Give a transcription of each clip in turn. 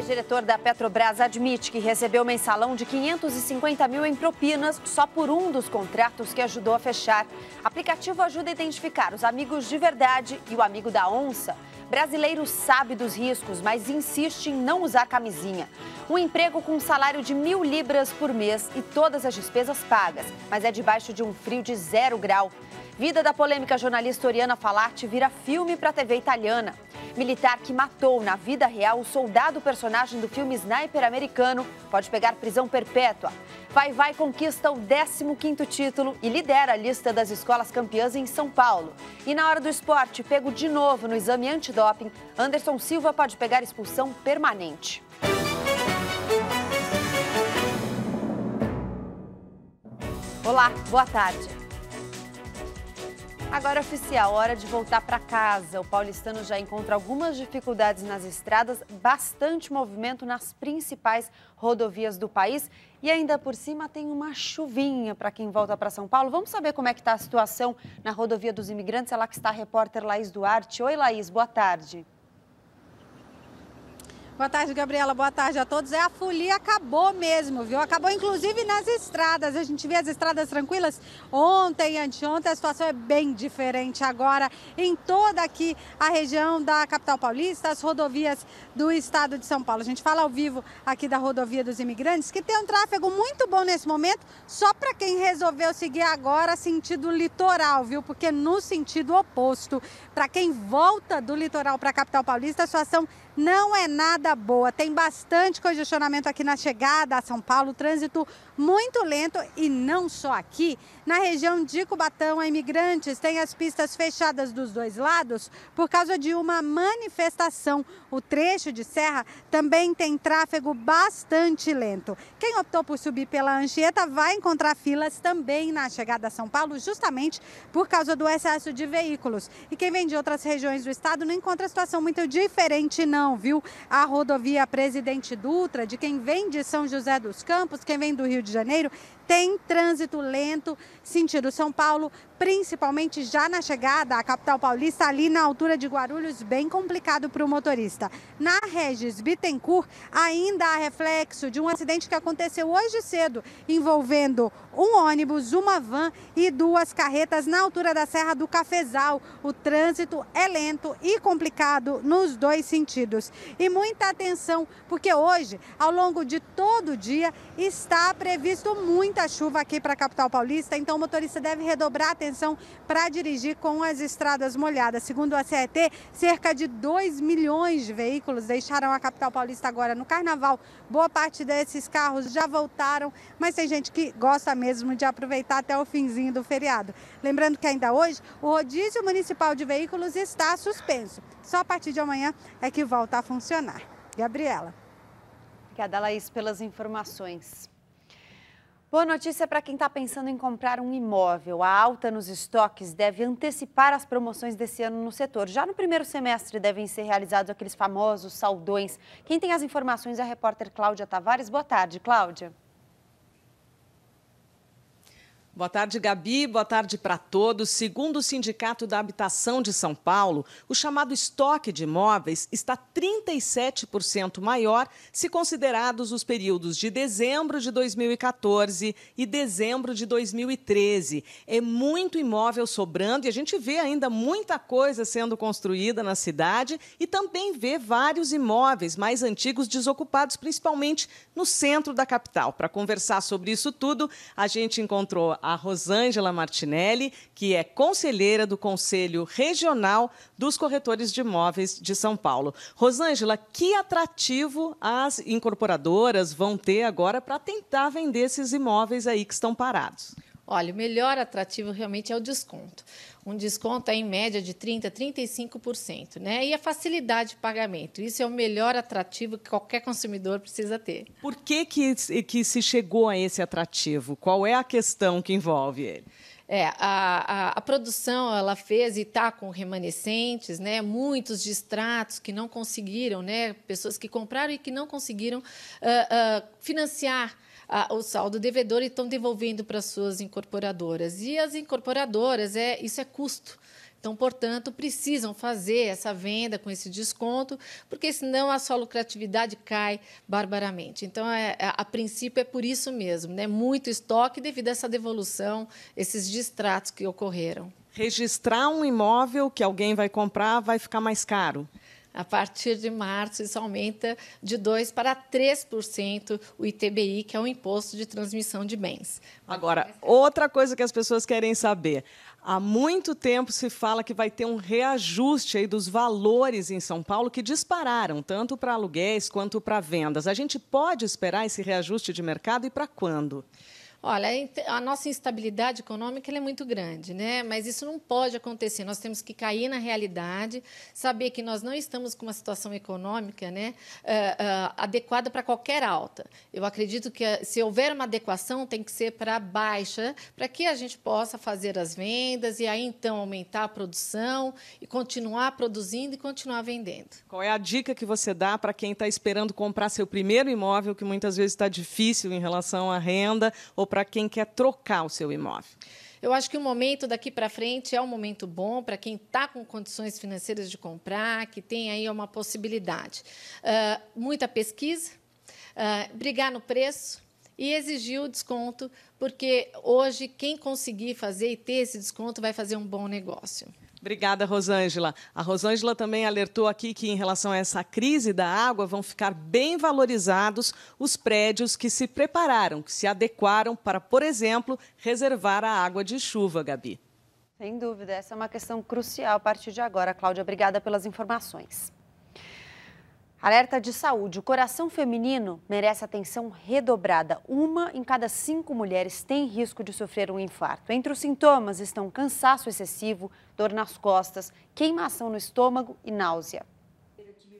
Ex-diretor da Petrobras admite que recebeu mensalão de 550 mil em propinas só por um dos contratos que ajudou a fechar. O aplicativo ajuda a identificar os amigos de verdade e o amigo da onça. Brasileiro sabe dos riscos, mas insiste em não usar camisinha. Um emprego com um salário de 1.000 libras por mês e todas as despesas pagas, mas é debaixo de um frio de 0 grau. Vida da polêmica jornalista Oriana Fallaci vira filme para a TV italiana. Militar que matou na vida real o soldado personagem do filme Sniper americano pode pegar prisão perpétua. Vai conquista o 15º título e lidera a lista das escolas campeãs em São Paulo. E na hora do esporte, pego de novo no exame antidoping, Anderson Silva pode pegar expulsão permanente. Olá, boa tarde. Agora é oficial, hora de voltar para casa. O paulistano já encontra algumas dificuldades nas estradas, bastante movimento nas principais rodovias do país e ainda por cima tem uma chuvinha para quem volta para São Paulo. Vamos saber como é que está a situação na rodovia dos imigrantes. É lá que está a repórter Laís Duarte. Oi, Laís, boa tarde. Boa tarde, Gabriela. Boa tarde a todos. A folia acabou mesmo, viu? Acabou inclusive nas estradas. A gente vê as estradas tranquilas ontem e anteontem. A situação é bem diferente agora em toda aqui a região da capital paulista, as rodovias do estado de São Paulo. A gente fala ao vivo aqui da rodovia dos imigrantes, que tem um tráfego muito bom nesse momento, só para quem resolveu seguir agora sentido litoral, viu? Porque no sentido oposto, para quem volta do litoral para a capital paulista, a situação não é nada boa. Tem bastante congestionamento aqui na chegada a São Paulo, trânsito muito lento e não só aqui. Na região de Cubatão, a Imigrantes tem as pistas fechadas dos dois lados por causa de uma manifestação. O trecho de serra também tem tráfego bastante lento. Quem optou por subir pela Anchieta vai encontrar filas também na chegada a São Paulo, justamente por causa do excesso de veículos. E quem vem de outras regiões do estado não encontra situação muito diferente não, viu? A rodovia Presidente Dutra, de quem vem de São José dos Campos, quem vem do Rio de Janeiro, tem trânsito lento, sentido São Paulo, principalmente já na chegada à capital paulista, ali na altura de Guarulhos, bem complicado para o motorista. Na Regis Bittencourt, ainda há reflexo de um acidente que aconteceu hoje cedo, envolvendo um ônibus, uma van e duas carretas na altura da Serra do Cafezal. O trânsito é lento e complicado nos dois sentidos. E muita atenção, porque hoje, ao longo de todo o dia, está previsto muita chuva aqui para a capital paulista, então o motorista deve redobrar a atenção para dirigir com as estradas molhadas. Segundo a CET, cerca de 2 milhões de veículos deixaram a capital paulista agora no carnaval. Boa parte desses carros já voltaram, mas tem gente que gosta mesmo de aproveitar até o finzinho do feriado. Lembrando que ainda hoje o rodízio municipal de veículos está suspenso. Só a partir de amanhã é que volta a funcionar. Gabriela. Obrigada, Laís, pelas informações. Boa notícia para quem está pensando em comprar um imóvel. A alta nos estoques deve antecipar as promoções desse ano no setor. Já no primeiro semestre devem ser realizados aqueles famosos saldões. Quem tem as informações é a repórter Cláudia Tavares. Boa tarde, Cláudia. Boa tarde, Gabi. Boa tarde para todos. Segundo o Sindicato da Habitação de São Paulo, o chamado estoque de imóveis está 37% maior se considerados os períodos de dezembro de 2014 e dezembro de 2013. É muito imóvel sobrando e a gente vê ainda muita coisa sendo construída na cidade e também vê vários imóveis mais antigos desocupados, principalmente no centro da capital. Para conversar sobre isso tudo, a gente encontrou a Rosângela Martinelli, que é conselheira do Conselho Regional dos Corretores de Imóveis de São Paulo. Rosângela, que atrativo as incorporadoras vão ter agora para tentar vender esses imóveis aí que estão parados? Olha, o melhor atrativo realmente é o desconto. Um desconto é em média de 30% a 35%, né? E a facilidade de pagamento. Isso é o melhor atrativo que qualquer consumidor precisa ter. Por que se chegou a esse atrativo? Qual é a questão que envolve ele? A produção ela fez e está com remanescentes, né? Muitos distratos que não conseguiram, né? Pessoas que compraram e que não conseguiram financiar o saldo devedor e estão devolvendo para as suas incorporadoras. E as incorporadoras, isso é custo. Então, portanto, precisam fazer essa venda com esse desconto, porque senão a sua lucratividade cai barbaramente. Então, a princípio, é por isso mesmo, né? Muito estoque devido a essa devolução, esses distratos que ocorreram. Registrar um imóvel que alguém vai comprar vai ficar mais caro? A partir de março, isso aumenta de 2% para 3% o ITBI, que é o Imposto de Transmissão de Bens. Agora, outra coisa que as pessoas querem saber. Há muito tempo se fala que vai ter um reajuste aí dos valores em São Paulo que dispararam, tanto para aluguéis quanto para vendas. A gente pode esperar esse reajuste de mercado e para quando? Olha, a nossa instabilidade econômica ela é muito grande, né? Mas isso não pode acontecer. Nós temos que cair na realidade, saber que nós não estamos com uma situação econômica, né, adequada para qualquer alta. Eu acredito que, se houver uma adequação, tem que ser para baixa, para que a gente possa fazer as vendas e aí, então, aumentar a produção e continuar produzindo e continuar vendendo. Qual é a dica que você dá para quem está esperando comprar seu primeiro imóvel, que muitas vezes está difícil em relação à renda, ou para quem quer trocar o seu imóvel? Eu acho que o momento daqui para frente é um momento bom para quem está com condições financeiras de comprar, que tem aí uma possibilidade. Muita pesquisa, brigar no preço e exigir o desconto, porque hoje quem conseguir fazer e ter esse desconto vai fazer um bom negócio. Obrigada, Rosângela. A Rosângela também alertou aqui que, em relação a essa crise da água, vão ficar bem valorizados os prédios que se prepararam, que se adequaram para, por exemplo, reservar a água de chuva, Gabi. Sem dúvida, essa é uma questão crucial a partir de agora. Cláudia, obrigada pelas informações. Alerta de saúde. O coração feminino merece atenção redobrada. 1 em cada 5 mulheres tem risco de sofrer um infarto. Entre os sintomas estão cansaço excessivo, dor nas costas, queimação no estômago e náusea.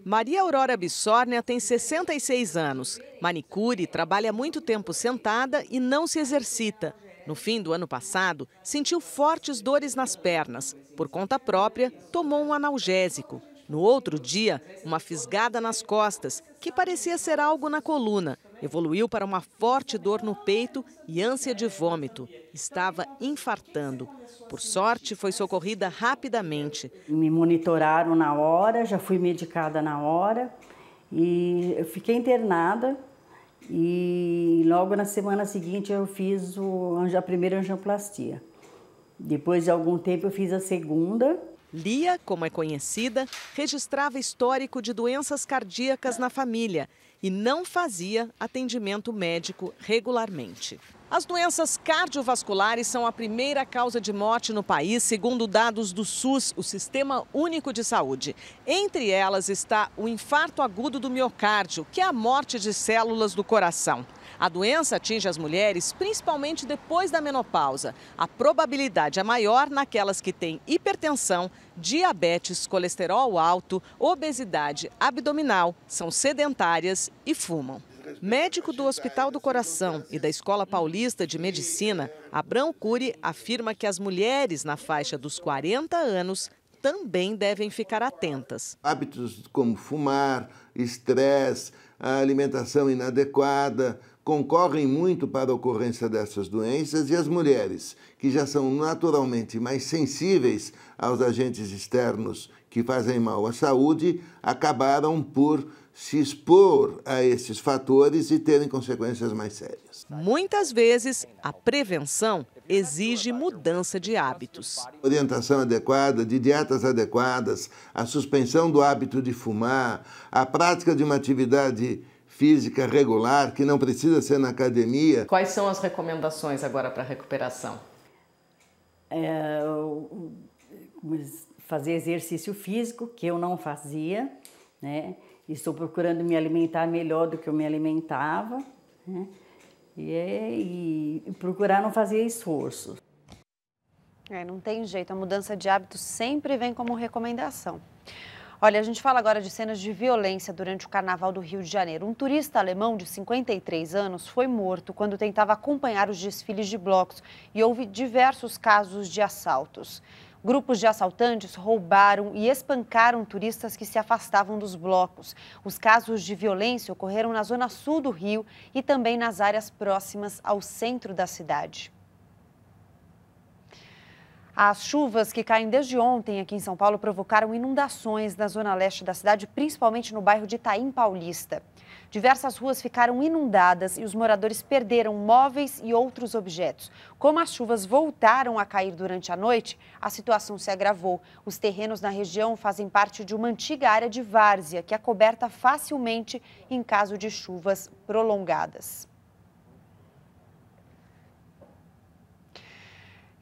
Maria Aurora Bissórnia tem 66 anos. Manicure, trabalha muito tempo sentada e não se exercita. No fim do ano passado, sentiu fortes dores nas pernas. Por conta própria, tomou um analgésico. No outro dia, uma fisgada nas costas, que parecia ser algo na coluna. Evoluiu para uma forte dor no peito e ânsia de vômito. Estava infartando. Por sorte, foi socorrida rapidamente. Me monitoraram na hora, já fui medicada na hora e eu fiquei internada. E logo na semana seguinte eu fiz a primeira angioplastia. Depois de algum tempo eu fiz a segunda. Lia, como é conhecida, registrava histórico de doenças cardíacas na família e não fazia atendimento médico regularmente. As doenças cardiovasculares são a primeira causa de morte no país, segundo dados do SUS, o Sistema Único de Saúde. Entre elas está o infarto agudo do miocárdio, que é a morte de células do coração. A doença atinge as mulheres principalmente depois da menopausa. A probabilidade é maior naquelas que têm hipertensão, diabetes, colesterol alto, obesidade abdominal, são sedentárias e fumam. Médico do Hospital do Coração e da Escola Paulista de Medicina, Abrão Cury afirma que as mulheres na faixa dos 40 anos também devem ficar atentas. Hábitos como fumar, estresse, a alimentação inadequada concorrem muito para a ocorrência dessas doenças, e as mulheres, que já são naturalmente mais sensíveis aos agentes externos que fazem mal à saúde, acabaram por se expor a esses fatores e terem consequências mais sérias. Muitas vezes, a prevenção exige mudança de hábitos. Orientação adequada, de dietas adequadas, a suspensão do hábito de fumar, a prática de uma atividade física regular, que não precisa ser na academia. Quais são as recomendações agora para a recuperação? Fazer exercício físico, que eu não fazia, né? Estou procurando me alimentar melhor do que eu me alimentava, né? E procurar não fazer esforço. Não tem jeito, a mudança de hábitos sempre vem como recomendação. Olha, a gente fala agora de cenas de violência durante o Carnaval do Rio de Janeiro. Um turista alemão de 53 anos foi morto quando tentava acompanhar os desfiles de blocos e houve diversos casos de assaltos. Grupos de assaltantes roubaram e espancaram turistas que se afastavam dos blocos. Os casos de violência ocorreram na zona sul do Rio e também nas áreas próximas ao centro da cidade. As chuvas que caem desde ontem aqui em São Paulo provocaram inundações na zona leste da cidade, principalmente no bairro de Itaim Paulista. Diversas ruas ficaram inundadas e os moradores perderam móveis e outros objetos. Como as chuvas voltaram a cair durante a noite, a situação se agravou. Os terrenos na região fazem parte de uma antiga área de várzea, que é coberta facilmente em caso de chuvas prolongadas.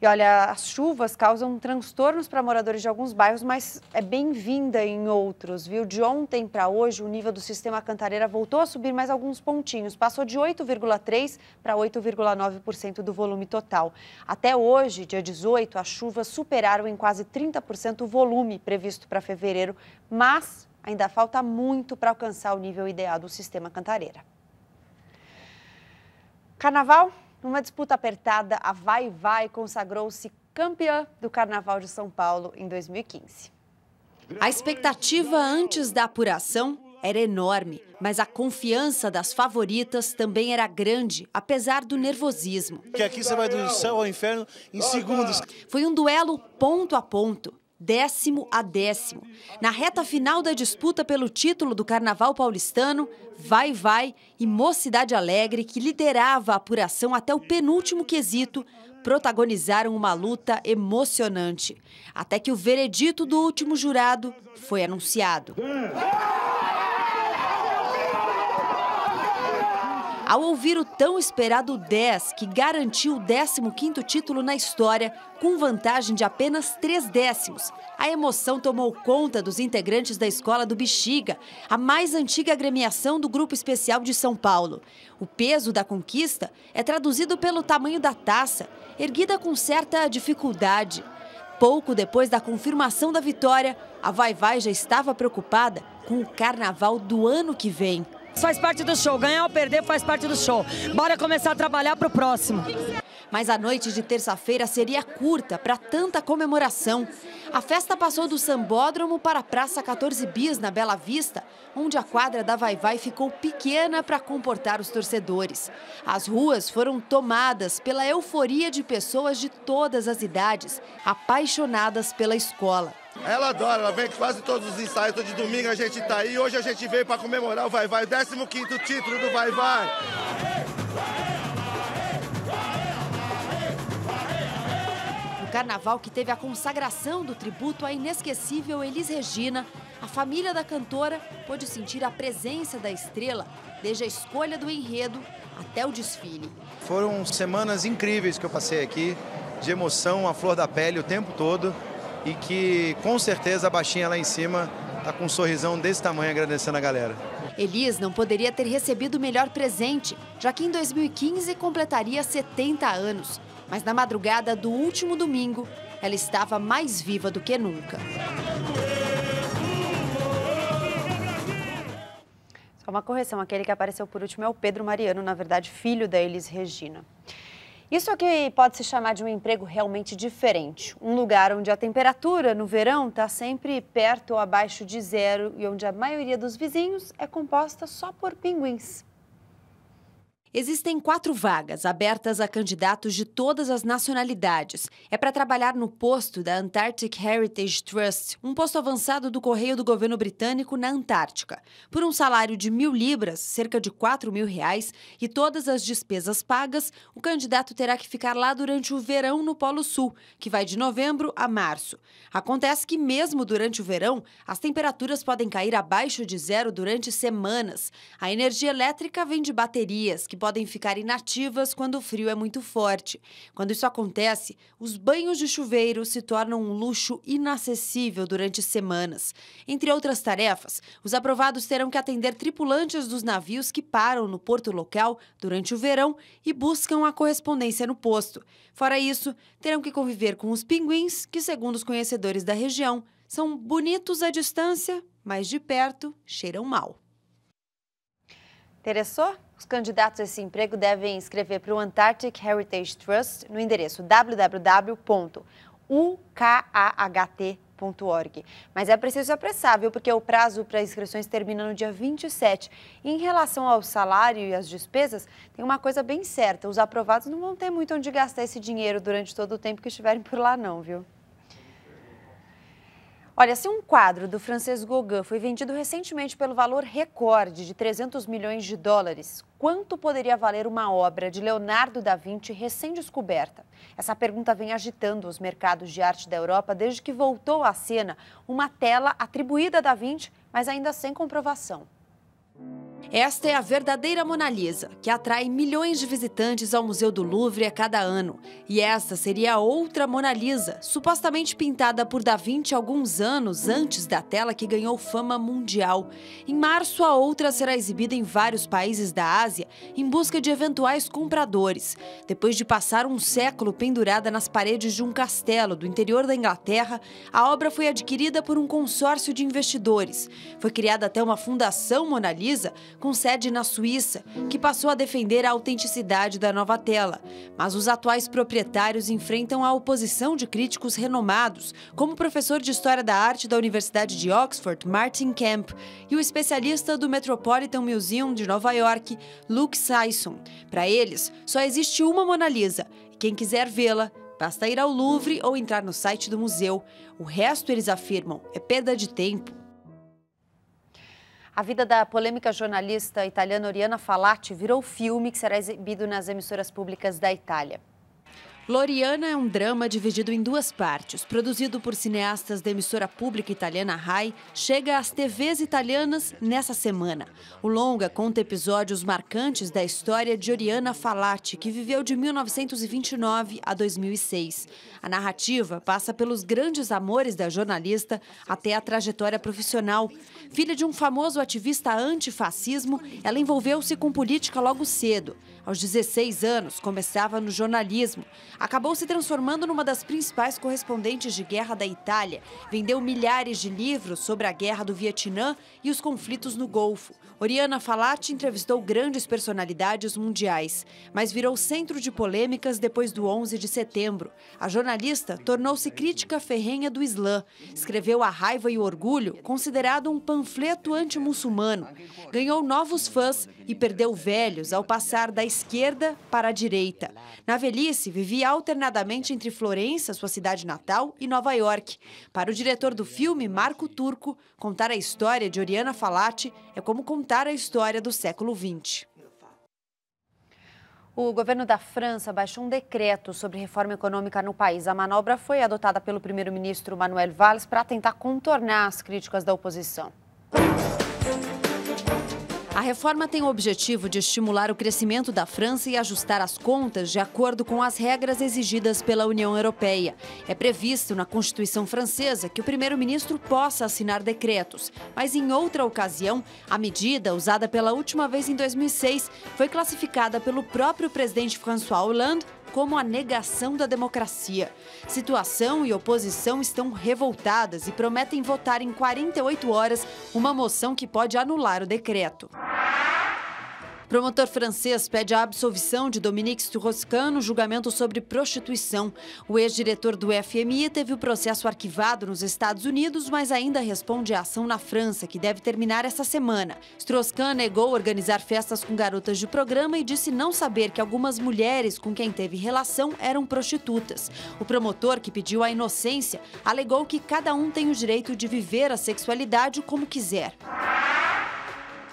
E olha, as chuvas causam transtornos para moradores de alguns bairros, mas é bem-vinda em outros, viu? De ontem para hoje, o nível do sistema Cantareira voltou a subir mais alguns pontinhos. Passou de 8,3% para 8,9% do volume total. Até hoje, dia 18, as chuvas superaram em quase 30% o volume previsto para fevereiro, mas ainda falta muito para alcançar o nível ideal do sistema Cantareira. Carnaval? Numa disputa apertada, a Vai-Vai consagrou-se campeã do Carnaval de São Paulo em 2015. A expectativa antes da apuração era enorme, mas a confiança das favoritas também era grande, apesar do nervosismo. Que aqui você vai do céu ao inferno em segundos. Foi um duelo ponto a ponto. 10º a 10º. Na reta final da disputa pelo título do Carnaval paulistano, Vai-Vai e Mocidade Alegre, que liderava a apuração até o penúltimo quesito, protagonizaram uma luta emocionante. Até que o veredito do último jurado foi anunciado. Ao ouvir o tão esperado 10, que garantiu o 15º título na história, com vantagem de apenas 3 décimos, a emoção tomou conta dos integrantes da Escola do Bexiga, a mais antiga agremiação do Grupo Especial de São Paulo. O peso da conquista é traduzido pelo tamanho da taça, erguida com certa dificuldade. Pouco depois da confirmação da vitória, a Vai-Vai já estava preocupada com o Carnaval do ano que vem. Faz parte do show, ganhar ou perder faz parte do show. Bora começar a trabalhar para o próximo. Mas a noite de terça-feira seria curta para tanta comemoração. A festa passou do Sambódromo para a Praça 14 Bis, na Bela Vista, onde a quadra da Vai-Vai ficou pequena para comportar os torcedores. As ruas foram tomadas pela euforia de pessoas de todas as idades, apaixonadas pela escola. Ela adora, ela vem quase todos os ensaios, todo de domingo a gente tá aí. Hoje a gente veio para comemorar o Vai-Vai, o 15º título do Vai-Vai. No carnaval que teve a consagração do tributo à inesquecível Elis Regina, a família da cantora pôde sentir a presença da estrela, desde a escolha do enredo até o desfile. Foram semanas incríveis que eu passei aqui, de emoção, à flor da pele o tempo todo. E que, com certeza, a baixinha lá em cima está com um sorrisão desse tamanho agradecendo a galera. Elis não poderia ter recebido o melhor presente, já que em 2015 completaria 70 anos. Mas na madrugada do último domingo, ela estava mais viva do que nunca. Só uma correção, aquele que apareceu por último é o Pedro Mariano, na verdade, filho da Elis Regina. Isso aqui pode se chamar de um emprego realmente diferente. Um lugar onde a temperatura no verão está sempre perto ou abaixo de zero e onde a maioria dos vizinhos é composta só por pinguins. Existem 4 vagas abertas a candidatos de todas as nacionalidades. É para trabalhar no posto da Antarctic Heritage Trust, um posto avançado do correio do governo britânico na Antártica. Por um salário de 1.000 libras, cerca de R$4.000, e todas as despesas pagas, o candidato terá que ficar lá durante o verão no Polo Sul, que vai de novembro a março. Acontece que mesmo durante o verão, as temperaturas podem cair abaixo de zero durante semanas. A energia elétrica vem de baterias, que podem ficar inativas quando o frio é muito forte. Quando isso acontece, os banhos de chuveiro se tornam um luxo inacessível durante semanas. Entre outras tarefas, os aprovados terão que atender tripulantes dos navios que param no porto local durante o verão e buscam a correspondência no posto. Fora isso, terão que conviver com os pinguins, que, segundo os conhecedores da região, são bonitos à distância, mas de perto cheiram mal. Interessou? Os candidatos a esse emprego devem escrever para o Antarctic Heritage Trust no endereço www.ukaht.org. Mas é preciso se apressar, viu? Porque o prazo para inscrições termina no dia 27. E em relação ao salário e às despesas, tem uma coisa bem certa. Os aprovados não vão ter muito onde gastar esse dinheiro durante todo o tempo que estiverem por lá, não, viu? Olha, se um quadro do Francis Gauguin foi vendido recentemente pelo valor recorde de 300 milhões de dólares, quanto poderia valer uma obra de Leonardo da Vinci recém-descoberta? Essa pergunta vem agitando os mercados de arte da Europa desde que voltou à cena uma tela atribuída a da Vinci, mas ainda sem comprovação. Esta é a verdadeira Mona Lisa, que atrai milhões de visitantes ao Museu do Louvre a cada ano. E esta seria a outra Mona Lisa, supostamente pintada por Da Vinci alguns anos antes da tela que ganhou fama mundial. Em março, a outra será exibida em vários países da Ásia em busca de eventuais compradores. Depois de passar um século pendurada nas paredes de um castelo do interior da Inglaterra, a obra foi adquirida por um consórcio de investidores. Foi criada até uma fundação Mona Lisa, com sede na Suíça, que passou a defender a autenticidade da nova tela. Mas os atuais proprietários enfrentam a oposição de críticos renomados, como o professor de História da Arte da Universidade de Oxford, Martin Kemp, e o especialista do Metropolitan Museum de Nova York, Luke Sisson. Para eles, só existe uma Mona Lisa, e quem quiser vê-la, basta ir ao Louvre ou entrar no site do museu. O resto, eles afirmam, é perda de tempo. A vida da polêmica jornalista italiana Oriana Fallaci virou filme que será exibido nas emissoras públicas da Itália. Loriana é um drama dividido em duas partes. Produzido por cineastas da emissora pública italiana Rai, chega às TVs italianas nessa semana. O longa conta episódios marcantes da história de Oriana Fallaci, que viveu de 1929 a 2006. A narrativa passa pelos grandes amores da jornalista até a trajetória profissional. Filha de um famoso ativista antifascismo, ela envolveu-se com política logo cedo. Aos 16 anos, começava no jornalismo. Acabou se transformando numa das principais correspondentes de guerra da Itália. Vendeu milhares de livros sobre a guerra do Vietnã e os conflitos no Golfo. Oriana Fallaci entrevistou grandes personalidades mundiais, mas virou centro de polêmicas depois do 11 de setembro. A jornalista tornou-se crítica ferrenha do Islã. Escreveu A Raiva e o Orgulho, considerado um panfleto anti-muçulmano. Ganhou novos fãs e perdeu velhos ao passar da esquerda para a direita. Na velhice, vivia alternadamente entre Florença, sua cidade natal, e Nova York. Para o diretor do filme, Marco Turco, contar a história de Oriana Fallaci é como contar a história do século XX. O governo da França baixou um decreto sobre reforma econômica no país. A manobra foi adotada pelo primeiro-ministro Manuel Valls para tentar contornar as críticas da oposição. A reforma tem o objetivo de estimular o crescimento da França e ajustar as contas de acordo com as regras exigidas pela União Europeia. É previsto na Constituição francesa que o primeiro-ministro possa assinar decretos, mas em outra ocasião, a medida, usada pela última vez em 2006, foi classificada pelo próprio presidente François Hollande como a negação da democracia. Situação e oposição estão revoltadas e prometem votar em 48 horas uma moção que pode anular o decreto. O promotor francês pede a absolvição de Dominique Strauss-Kahn no julgamento sobre prostituição. O ex-diretor do FMI teve o processo arquivado nos Estados Unidos, mas ainda responde à ação na França, que deve terminar essa semana. Strauss-Kahn negou organizar festas com garotas de programa e disse não saber que algumas mulheres com quem teve relação eram prostitutas. O promotor, que pediu a inocência, alegou que cada um tem o direito de viver a sexualidade como quiser.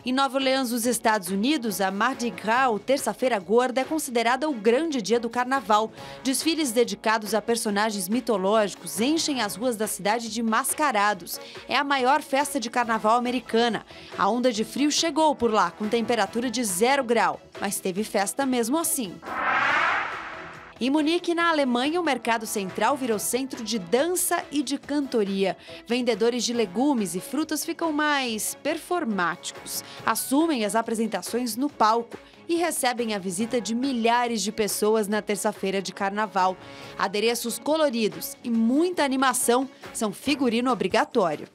Em Nova Orleans, nos Estados Unidos, a Mardi Gras, ou Terça-feira Gorda, é considerada o grande dia do carnaval. Desfiles dedicados a personagens mitológicos enchem as ruas da cidade de mascarados. É a maior festa de carnaval americana. A onda de frio chegou por lá, com temperatura de 0 grau, mas teve festa mesmo assim. Em Munique, na Alemanha, o mercado central virou centro de dança e de cantoria. Vendedores de legumes e frutas ficam mais performáticos, assumem as apresentações no palco e recebem a visita de milhares de pessoas na terça-feira de carnaval. Adereços coloridos e muita animação são figurino obrigatório.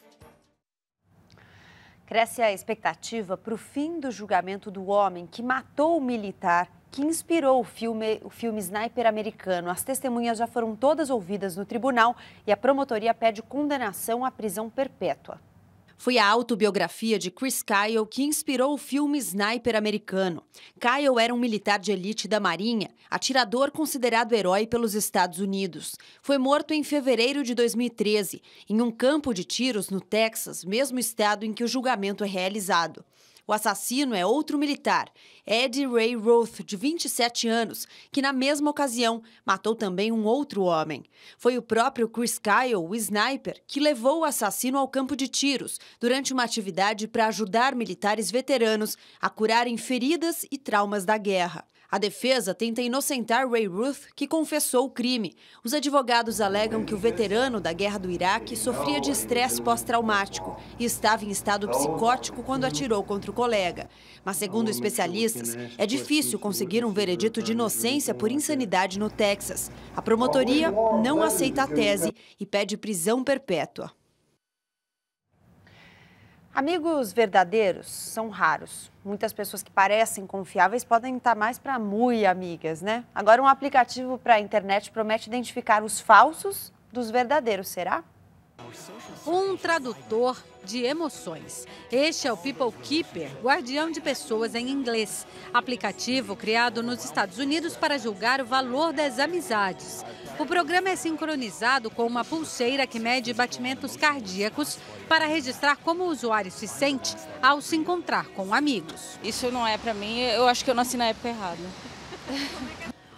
Cresce a expectativa para o fim do julgamento do homem que matou o militar que inspirou o filme Sniper Americano. As testemunhas já foram todas ouvidas no tribunal e a promotoria pede condenação à prisão perpétua. Foi a autobiografia de Chris Kyle que inspirou o filme Sniper Americano. Kyle era um militar de elite da Marinha, atirador considerado herói pelos Estados Unidos. Foi morto em fevereiro de 2013, em um campo de tiros no Texas, mesmo estado em que o julgamento é realizado. O assassino é outro militar, Eddie Ray Roth, de 27 anos, que na mesma ocasião matou também um outro homem. Foi o próprio Chris Kyle, o sniper, que levou o assassino ao campo de tiros durante uma atividade para ajudar militares veteranos a curarem feridas e traumas da guerra. A defesa tenta inocentar Ray Roth, que confessou o crime. Os advogados alegam que o veterano da guerra do Iraque sofria de estresse pós-traumático e estava em estado psicótico quando atirou contra o colega. Mas, segundo especialistas, é difícil conseguir um veredito de inocência por insanidade no Texas. A promotoria não aceita a tese e pede prisão perpétua. Amigos verdadeiros são raros. Muitas pessoas que parecem confiáveis podem estar mais para muito amigas, né? Agora, um aplicativo para a internet promete identificar os falsos dos verdadeiros, será? Um tradutor de emoções. Este é o People Keeper, guardião de pessoas em inglês. Aplicativo criado nos Estados Unidos para julgar o valor das amizades. O programa é sincronizado com uma pulseira que mede batimentos cardíacos para registrar como o usuário se sente ao se encontrar com amigos. Isso não é para mim, eu acho que eu nasci na época errada.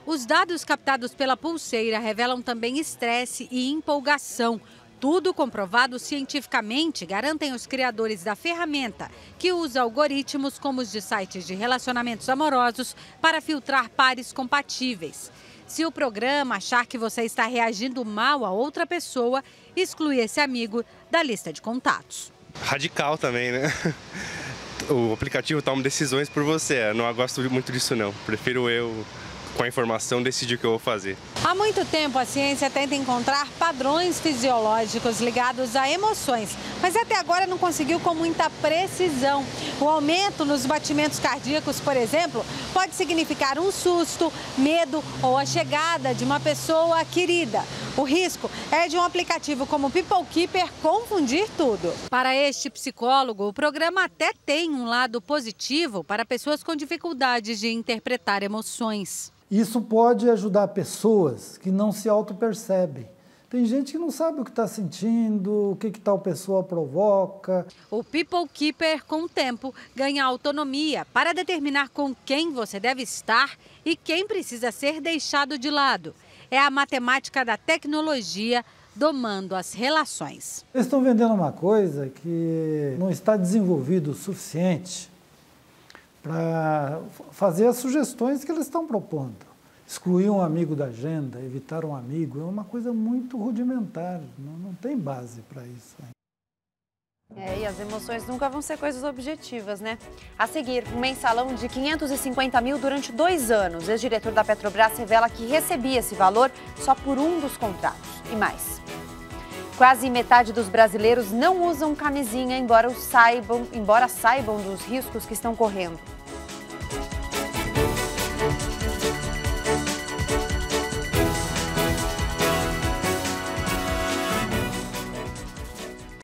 Os dados captados pela pulseira revelam também estresse e empolgação. Tudo comprovado cientificamente, garantem os criadores da ferramenta, que usa algoritmos como os de sites de relacionamentos amorosos para filtrar pares compatíveis. Se o programa achar que você está reagindo mal a outra pessoa, exclui esse amigo da lista de contatos. Radical também, né? O aplicativo toma decisões por você. Eu não gosto muito disso, não. Prefiro eu, com a informação, decidir o que eu vou fazer. Há muito tempo, a ciência tenta encontrar padrões fisiológicos ligados a emoções, mas até agora não conseguiu com muita precisão. O aumento nos batimentos cardíacos, por exemplo, pode significar um susto, medo ou a chegada de uma pessoa querida. O risco é de um aplicativo como o People Keeper confundir tudo. Para este psicólogo, o programa até tem um lado positivo para pessoas com dificuldades de interpretar emoções. Isso pode ajudar pessoas que não se autopercebem. Tem gente que não sabe o que está sentindo, o que tal pessoa provoca. O People Keeper, com o tempo, ganha autonomia para determinar com quem você deve estar e quem precisa ser deixado de lado. É a matemática da tecnologia domando as relações. Eles estão vendendo uma coisa que não está desenvolvido o suficiente para fazer as sugestões que eles estão propondo. Excluir um amigo da agenda, evitar um amigo, é uma coisa muito rudimentar, não tem base para isso. E as emoções nunca vão ser coisas objetivas, né? A seguir, um mensalão de 550 mil durante 2 anos. O ex-diretor da Petrobras revela que recebia esse valor só por um dos contratos. E mais. Quase metade dos brasileiros não usam camisinha, embora saibam dos riscos que estão correndo.